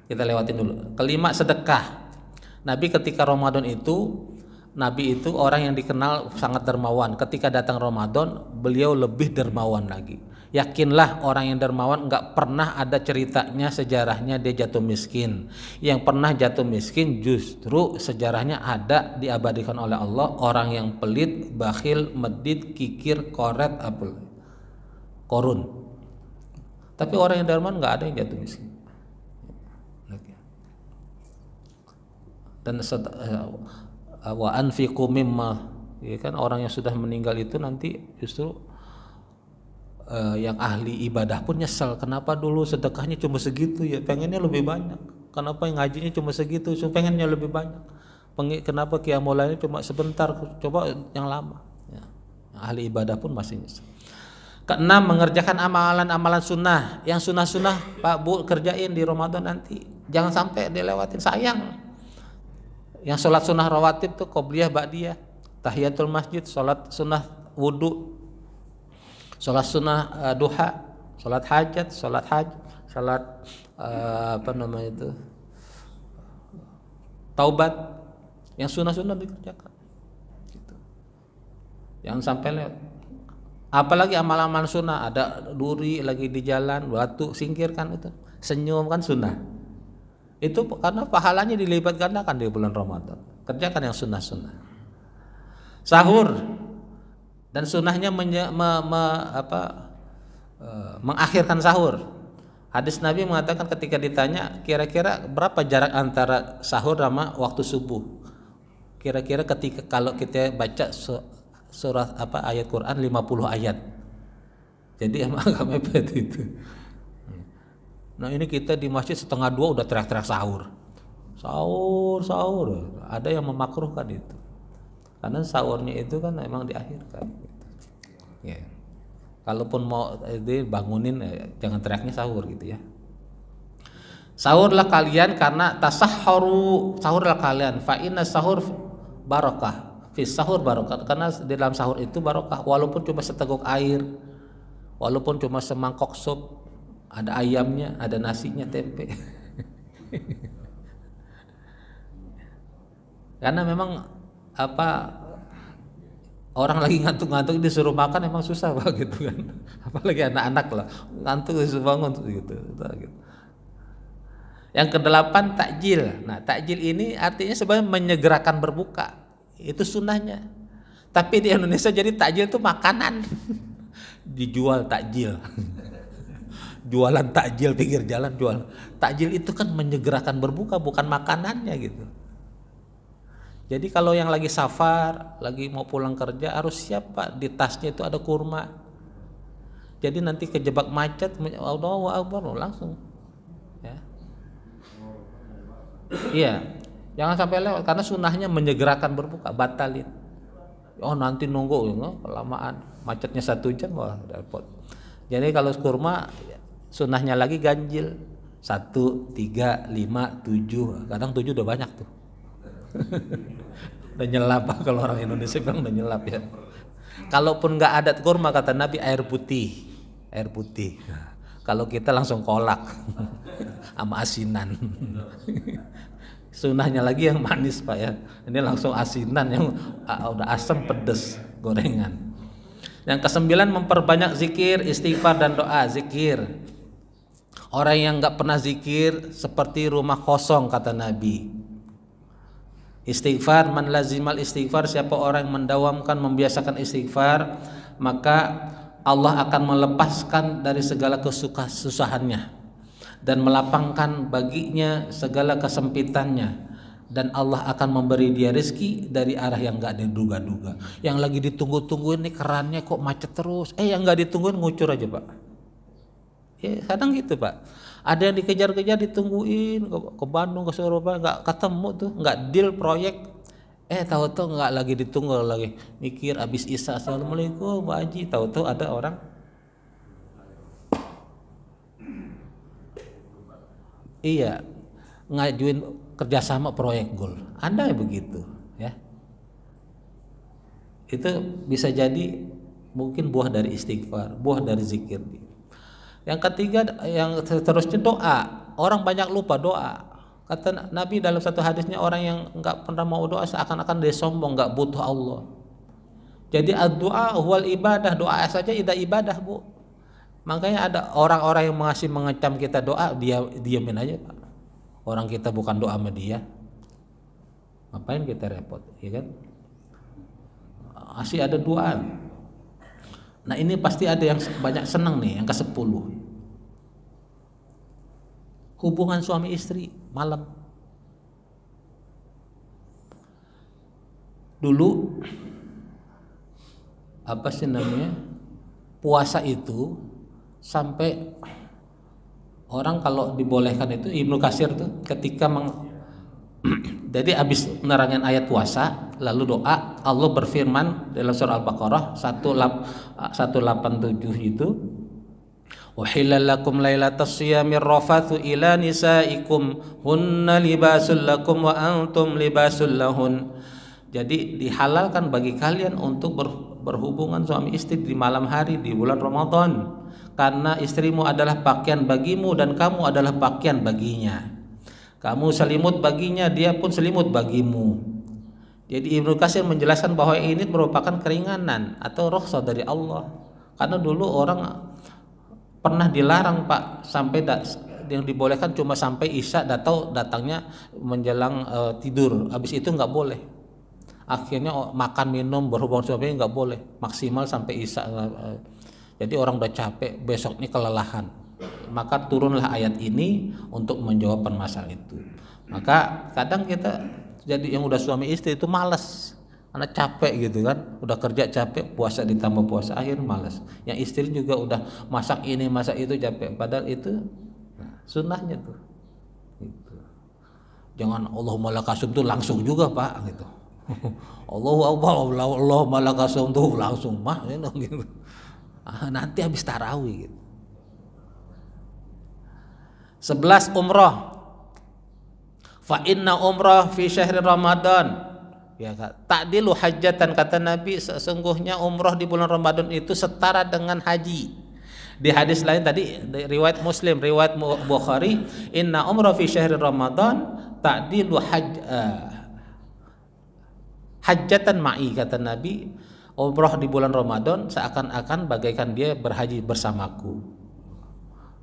kita lewatin dulu. Kelima, sedekah. Nabi ketika Ramadan itu, Nabi itu orang yang dikenal sangat dermawan. Ketika datang Ramadan, beliau lebih dermawan lagi. Yakinlah orang yang dermawan nggak pernah ada ceritanya sejarahnya dia jatuh miskin. Yang pernah jatuh miskin justru sejarahnya ada diabadikan oleh Allah, orang yang pelit, bakhil, medit, kikir, koret, korun. Tapi orang yang dermawan nggak ada yang jatuh miskin. Dan wa anfiqu mimma, ya kan, orang yang sudah meninggal itu nanti justru yang ahli ibadah pun nyesel, kenapa dulu sedekahnya cuma segitu ya, pengennya lebih banyak. Kenapa yang ngajinya cuma segitu, pengennya lebih banyak. Kenapa qiyamul lailnya cuma sebentar, coba yang lama. Ya. Yang ahli ibadah pun masih nyesel. Keenam, mengerjakan amalan-amalan sunnah. Yang sunnah-sunnah Pak Bu kerjain di Ramadan nanti, jangan sampai dilewatin, sayang. Yang sholat sunnah rawatib tuh qobliyah, ba'diyah, tahiyatul masjid, sholat sunnah wudu, sholat sunnah duha, sholat hajat, sholat taubat, yang sunnah-sunnah dikerjakan. Gitu. Jangan sampai lewat. Apalagi amal-amal sunnah, ada duri lagi di jalan, batu singkirkan itu. Senyum kan sunnah. Itu karena pahalanya dilipat gandakan di bulan Ramadan. Kerjakan yang sunnah-sunnah. Sahur, dan sunnahnya mengakhirkan sahur. Hadis Nabi mengatakan ketika ditanya kira-kira berapa jarak antara sahur sama waktu subuh, kira-kira ketika kalau kita baca surat ayat Quran 50 ayat, jadi emang agak mepet itu. Nah ini kita di masjid 1:30 udah teriak-teriak sahur. Ada yang memakruhkan itu, karena sahurnya itu kan emang diakhirkan gitu. Ya. Kalaupun mau bangunin, jangan teriaknya sahur gitu ya. Sahurlah kalian karena tasahharu, sahurlah kalian, fa inna sahur barakah. Fis sahur barokah, karena di dalam sahur itu barokah, walaupun cuma seteguk air, walaupun cuma semangkok sup, ada ayamnya, ada nasinya, tempe. Karena memang orang lagi ngantuk-ngantuk disuruh makan emang susah Pak gitu kan. Apalagi anak-anak lah, ngantuk disuruh bangun gitu. Yang kedelapan, takjil. Nah, takjil ini artinya sebenarnya menyegerakan berbuka. Itu sunnahnya. Tapi di Indonesia jadi takjil itu makanan. Dijual takjil. Jualan takjil pinggir jalan jual. Takjil itu kan menyegerakan berbuka, bukan makanannya gitu. Jadi kalau yang lagi safar, lagi mau pulang kerja harus siap Pak, di tasnya itu ada kurma. Jadi nanti kejebak macet, Allahu Akbar langsung. Ya. Iya. Jangan sampai lewat, karena sunnahnya menyegerakan berbuka, batalin. Oh nanti nunggu, kelamaan, macetnya 1 jam, wah repot. Jadi kalau kurma, sunnahnya lagi ganjil, 1, 3, 5, 7, kadang 7 udah banyak tuh. Udah nyelap, kalau orang Indonesia bilang udah nyelap ya. Kalaupun nggak ada kurma, kata Nabi, air putih. Kalau kita langsung kolak sama asinan. Sunnahnya lagi yang manis Pak ya. Ini langsung asinan yang udah asam pedes, gorengan. Yang ke-9, memperbanyak zikir, istighfar dan doa. Zikir. Orang yang nggak pernah zikir seperti rumah kosong, kata Nabi. Istighfar, man lazimal istighfar, siapa orang yang mendawamkan, membiasakan istighfar, maka Allah akan melepaskan dari segala kesusahannya. dan melapangkan baginya segala kesempitannya, dan Allah akan memberi dia rezeki dari arah yang nggak diduga-duga. Yang lagi ditunggu-tungguin nih kerannya kok macet terus, yang nggak ditungguin ngucur aja Pak. Ya kadang gitu Pak. Ada yang dikejar-kejar ditungguin ke Bandung, ke Surabaya, nggak ketemu tuh, nggak deal proyek. Tahu-tahu nggak lagi ditunggu, lagi mikir abis Isya, assalamualaikum Pak Haji, tahu-tahu ada orang ngajuin kerjasama proyek gold. Ada begitu ya. Itu bisa jadi mungkin buah dari istighfar, buah dari zikir. Yang ketiga, yang seterusnya doa. Orang banyak lupa doa. Kata Nabi dalam satu hadisnya, orang yang nggak pernah mau doa seakan-akan dia sombong, nggak butuh Allah. Jadi doa wal ibadah, doa saja ibadah Bu. Makanya ada orang-orang yang masih mengecam kita doa, dia diamin aja Pak. Orang kita bukan doa sama dia, ngapain kita repot, ya kan? Masih ada doa. Nah ini pasti ada yang banyak senang nih, yang ke-10. Hubungan suami istri malam. Dulu apa sih namanya, puasa itu sampai orang kalau dibolehkan itu, Ibnu Katsir tuh ketika jadi habis menerangkan ayat puasa lalu doa, Allah berfirman dalam surah Al-Baqarah 187 itu, uhilla lakum lailatas siyamir rafathu ila nisaikum hunna libasul lakum wa antum libasul lahun. Jadi dihalalkan bagi kalian untuk berhubungan suami istri di malam hari di bulan Ramadan, karena istrimu adalah pakaian bagimu dan kamu adalah pakaian baginya. Kamu selimut baginya, dia pun selimut bagimu. Jadi Ibnu Katsir menjelaskan bahwa ini merupakan keringanan atau rukhsah dari Allah. Karena dulu orang pernah dilarang Pak, sampai yang dibolehkan cuma sampai Isya, datangnya menjelang tidur. Habis itu nggak boleh. Akhirnya makan minum berhubungan suami nggak boleh, maksimal sampai Isya. Jadi orang udah capek, besoknya kelelahan. Maka turunlah ayat ini untuk menjawab permasalahan itu. Maka kadang kita jadi yang udah suami istri itu malas, karena capek gitu kan, udah kerja capek, puasa ditambah puasa, akhir malas. Yang istri juga udah masak ini masak itu capek, padahal itu sunnahnya tuh. Gitu. Jangan Allahumma lakasum tuh langsung juga Pak gitu. Allahu Akbar, Allahumma lakasum tuh langsung mah gitu. Nanti habis tarawih gitu. 11 umrah. Fa inna umrah fi syahri Ramadan. Ya, ta'dilu hajjatan, kata Nabi, sesungguhnya umrah di bulan Ramadan itu setara dengan haji. Di hadis lain tadi riwayat Muslim, riwayat Bukhari, inna umrah fi syahri Ramadan ta'dilu hajjatan ma'i, kata Nabi, umrah di bulan Ramadan seakan-akan bagaikan dia berhaji bersamaku.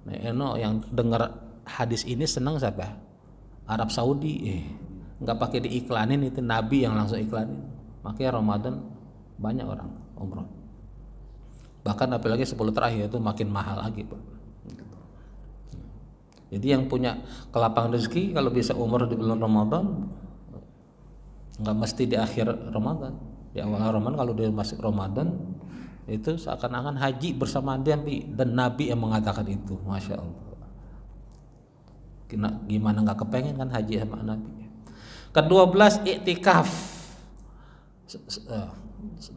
Nah, yang dengar hadis ini senang siapa? Arab Saudi. Nggak pakai diiklanin, itu Nabi yang langsung iklanin. Makanya Ramadan banyak orang umrah. Bahkan apalagi 10 terakhir itu makin mahal lagi Pak. Jadi yang punya kelapangan rezeki kalau bisa umrah di bulan Ramadan, nggak mesti di akhir Ramadan, di awal Ramadan. Kalau dia masuk Ramadan itu seakan-akan haji bersama Nabi, dan Nabi yang mengatakan itu, masya Allah. Gimana nggak kepengen kan haji sama Nabi. Ke-12 iktikaf.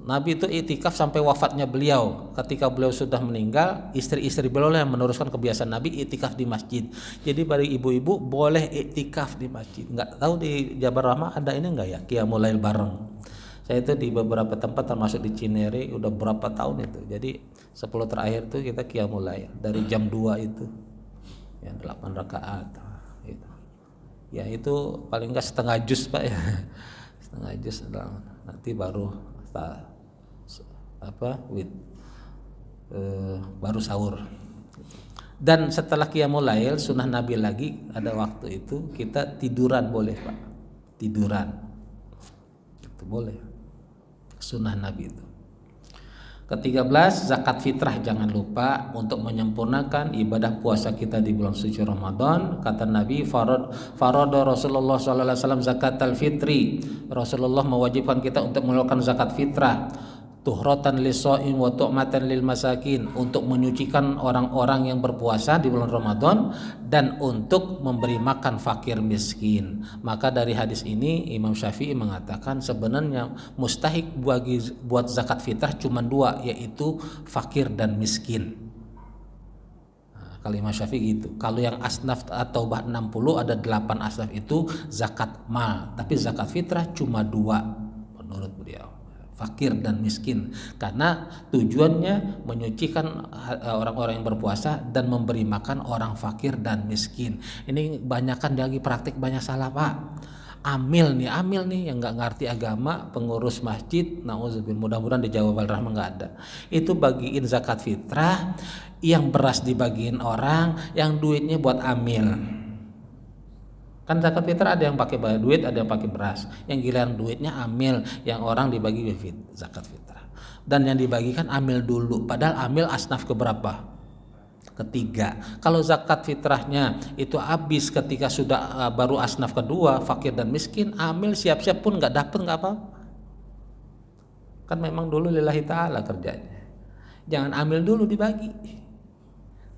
Nabi itu iktikaf sampai wafatnya beliau. Ketika beliau sudah meninggal, istri-istri beliau yang meneruskan kebiasaan Nabi iktikaf di masjid. Jadi bagi ibu-ibu boleh iktikaf di masjid. Nggak tahu di Jabar Rahmah ada ini nggak ya, qiyamul lail bareng. Saya itu di beberapa tempat termasuk di Cinere udah berapa tahun itu. Jadi 10 terakhir itu kita qiyamul lail dari jam 2 itu. Ya 8 rakaat. Gitu. Ya itu paling enggak setengah juz Pak ya. Setengah juz nanti baru baru sahur. Dan setelah qiyamul lail sunnah Nabi lagi ada waktu itu kita tiduran boleh Pak. Tiduran. Itu boleh. Sunnah Nabi itu. Ke-13 zakat fitrah, jangan lupa untuk menyempurnakan ibadah puasa kita di bulan suci Ramadan. Kata Nabi, farada Rasulullah SAW zakat al-fitri. Rasulullah mewajibkan kita untuk mengeluarkan zakat fitrah. Tuhratan lis-shaim wa tu'matan lil masakin, untuk menyucikan orang-orang yang berpuasa di bulan Ramadan dan untuk memberi makan fakir miskin. Maka dari hadis ini Imam Syafi'i mengatakan sebenarnya mustahik buat zakat fitrah cuma dua, yaitu fakir dan miskin. Kalau Imam Syafi'i gitu. Kalau yang asnaf atau bah 60 ada 8 asnaf itu zakat mal, tapi zakat fitrah cuma dua menurut beliau, fakir dan miskin, karena tujuannya menyucikan orang-orang yang berpuasa dan memberi makan orang fakir dan miskin. Ini banyakkan lagi praktik banyak salah Pak. Amil nih yang nggak ngerti agama, pengurus masjid, nauzubillah, mudah-mudahan di Jawa Barat nggak ada. Itu bagiin zakat fitrah, yang beras dibagiin orang, yang duitnya buat amil. Kan zakat fitrah ada yang pakai duit, ada yang pakai beras. Yang giliran duitnya amil, yang orang dibagi zakat fitrah. Dan yang dibagikan amil dulu, padahal amil asnaf keberapa? Ketiga. Kalau zakat fitrahnya itu habis ketika sudah baru asnaf kedua, fakir dan miskin, amil siap-siap pun nggak dapet, nggak apa-apa. Kan memang dulu lillahi ta'ala kerjanya. Jangan amil dulu dibagi.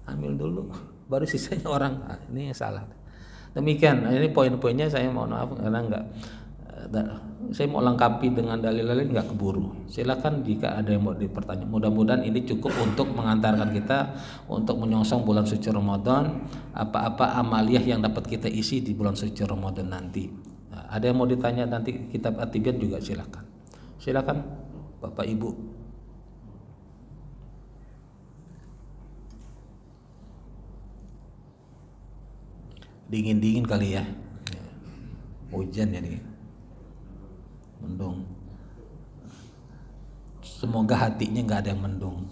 Amil dulu, baru sisanya orang. Ini yang salah. Demikian, ini poin-poinnya, saya mohon maaf karena saya mau lengkapi dengan dalil-dalil nggak keburu. Silakan jika ada yang mau dipertanya. Mudah-mudahan ini cukup untuk mengantarkan kita untuk menyongsong bulan suci Ramadan, apa-apa amaliyah yang dapat kita isi di bulan suci Ramadan nanti. Nah, ada yang mau ditanya nanti kitab At-Tibyan juga silakan. Silakan Bapak Ibu. Dingin-dingin kali ya. Hujan ya nih. Mendung. Semoga hatinya nggak ada yang mendung.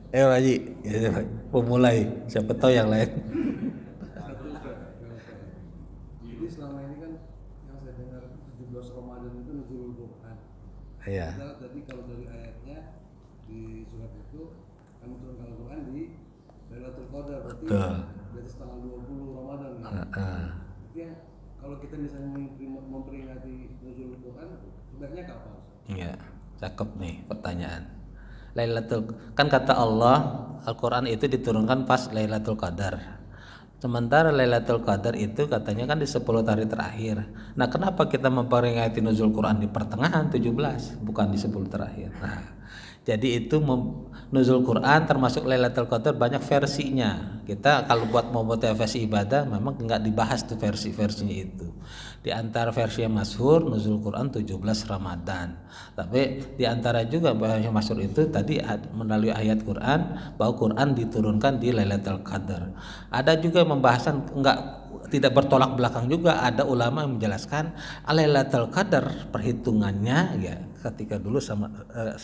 Pak Haji, pemulai. Siapa tahu yang lain. Jadi selama ini kan yang saya dengar 17 Ramadan itu nuzulul Quran. Iya. Jadi kalau dari ayatnya di surat itu kami turunkan Al-Quran di Lailatul Qadar, berarti di atas tanggal 20 Ramadan kan? Jadi kalau kita misalnya memperingati nuzulul Quran, sebenarnya kapan? Iya, cakep nih pertanyaan. Lailatul, kan kata Allah, Al-Quran itu diturunkan pas Lailatul Qadar. Sementara Lailatul Qadar itu katanya kan di 10 hari terakhir. Nah, kenapa kita memperingati nuzul Quran di pertengahan 17, bukan di 10 terakhir? Nah, jadi itu nuzul Quran termasuk Lailatul Qadar banyak versinya. Kita kalau buat versi ibadah memang nggak dibahas tuh versi-versinya itu. Di antara versi yang masyhur nuzul Quran 17 Ramadan. Tapi di antara juga yang masyhur itu tadi melalui ayat Quran bahwa Quran diturunkan di Lailatul Qadar. Ada juga pembahasan tidak bertolak belakang juga, ada ulama yang menjelaskan Lailatul Qadar perhitungannya ya ketika dulu sama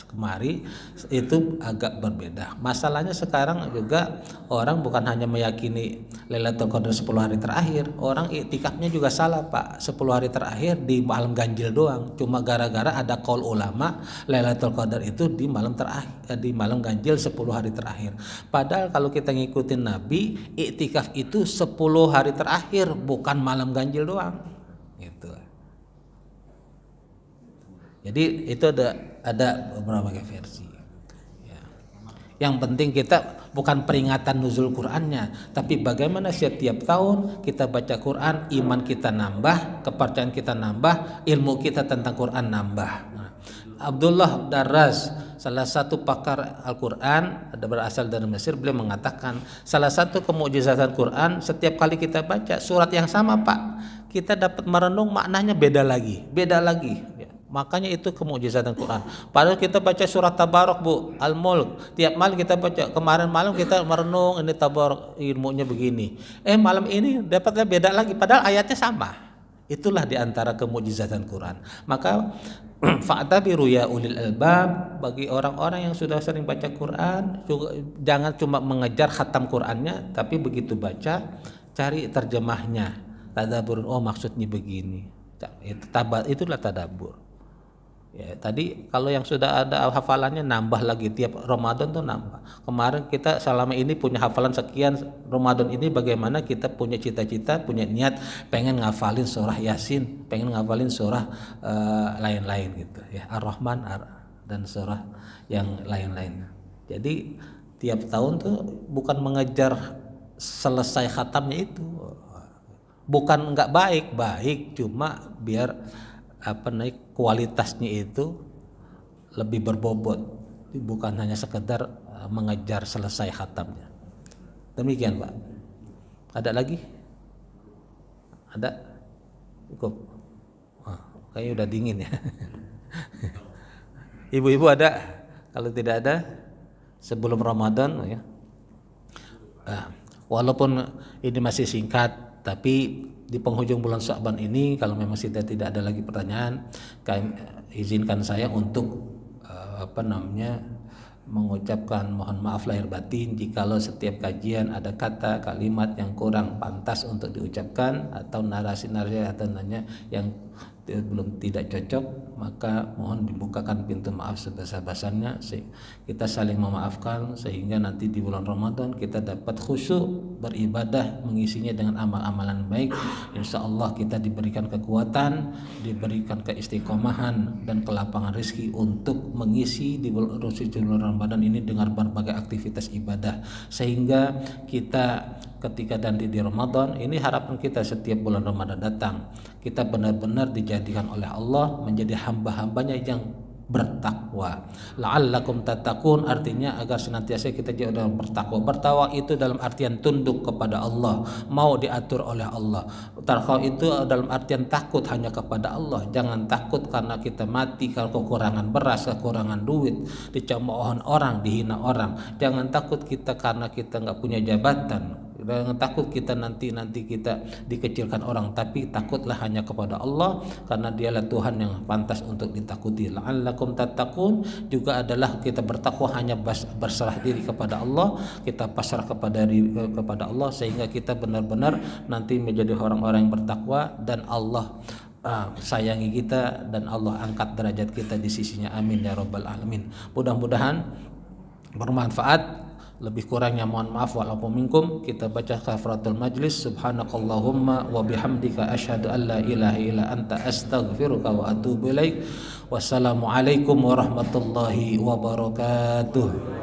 kemari itu agak berbeda. Masalahnya sekarang juga orang bukan hanya meyakini Lailatul Qadar 10 hari terakhir, orang iktikafnya juga salah Pak. 10 hari terakhir di malam ganjil doang. Cuma gara-gara ada qaul ulama Lailatul Qadar itu di malam terakhir, di malam ganjil 10 hari terakhir. Padahal kalau kita ngikutin Nabi, iktikaf itu 10 hari terakhir, bukan malam ganjil doang. Gitu. Jadi itu ada beberapa versi. Ya. Yang penting kita bukan peringatan nuzul Qur'annya, tapi bagaimana setiap tahun kita baca Qur'an, iman kita nambah, kepercayaan kita nambah, ilmu kita tentang Qur'an nambah. Nah, Abdullah Darras, salah satu pakar Al-Quran, ada berasal dari Mesir, beliau mengatakan salah satu kemukjizatan Quran, setiap kali kita baca surat yang sama Pak, kita dapat merenung maknanya beda lagi. Ya. Makanya itu kemukjizatan Quran. Padahal kita baca surat Tabarok Bu, Al-Mulk, tiap malam kita baca. Kemarin malam kita merenung ini Tabarok ilmunya begini. Malam ini dapatnya beda lagi. Padahal ayatnya sama. Itulah diantara kemukjizatan Quran. Maka fa'tabiru ya ulil albab, bagi orang-orang yang sudah sering baca Quran, juga, jangan cuma mengejar khatam Qurannya, tapi begitu baca cari terjemahnya. Tadabbur, oh maksudnya begini. Itulah tadabbur. Ya, tadi kalau yang sudah ada hafalannya nambah lagi tiap Ramadan tuh nambah. Kemarin kita selama ini punya hafalan sekian, Ramadan ini bagaimana kita punya cita-cita, punya niat pengen ngafalin surah Yasin, pengen ngafalin surah lain-lain gitu ya, Ar-Rahman dan surah yang lain-lain. Jadi tiap tahun tuh bukan mengejar selesai khatamnya itu. Bukan nggak baik, cuma biar kualitasnya itu lebih berbobot, bukan hanya sekedar mengejar selesai khatamnya. Demikian Pak. Ada lagi? Ada? Cukup. Kayaknya udah dingin ya. Ibu-ibu ada? Kalau tidak ada, sebelum Ramadan ya. Walaupun ini masih singkat, tapi di penghujung bulan Sya'ban ini kalau memang sudah tidak ada lagi pertanyaan, izinkan saya untuk mengucapkan mohon maaf lahir batin jikalau setiap kajian ada kata kalimat yang kurang pantas untuk diucapkan atau narasi-narasi atau nanya yang belum tidak cocok, maka mohon dibukakan pintu maaf sebesar-besarnya. Kita saling memaafkan sehingga nanti di bulan Ramadan kita dapat khusyuk beribadah, mengisinya dengan amal-amalan baik. Insya Allah kita diberikan kekuatan, diberikan keistiqomahan dan kelapangan rezeki untuk mengisi di bulan Ramadan ini dengan berbagai aktivitas ibadah, sehingga kita ketika nanti di Ramadan ini, harapan kita setiap bulan Ramadan datang kita benar-benar dijadikan oleh Allah menjadi hamba-hambanya yang bertakwa. La'allakum tattaqun artinya agar senantiasa kita jadi orang bertakwa. Bertakwa itu dalam artian tunduk kepada Allah, mau diatur oleh Allah. Takwa itu dalam artian takut hanya kepada Allah. Jangan takut karena kita mati, kalau kekurangan beras, kekurangan duit, dicemoohan orang, dihina orang. Jangan takut kita karena kita nggak punya jabatan. Jangan takut kita nanti kita dikecilkan orang, tapi takutlah hanya kepada Allah karena Dialah Tuhan yang pantas untuk ditakuti. La'allakum tattaqun juga adalah kita bertakwa hanya berserah diri kepada Allah, kita pasrah kepada Allah sehingga kita benar-benar nanti menjadi orang-orang yang bertakwa dan Allah sayangi kita dan Allah angkat derajat kita di sisinya. Amin ya rabbal alamin. Mudah-mudahan bermanfaat. Lebih kurangnya mohon maaf walaupun minkum. Kita baca kafaratul majlis. Subhanakallahumma wa bihamdika asyhadu an la ilaha illa anta astaghfiruka wa atubu ilaik. Wassalamualaikum warahmatullahi wabarakatuh.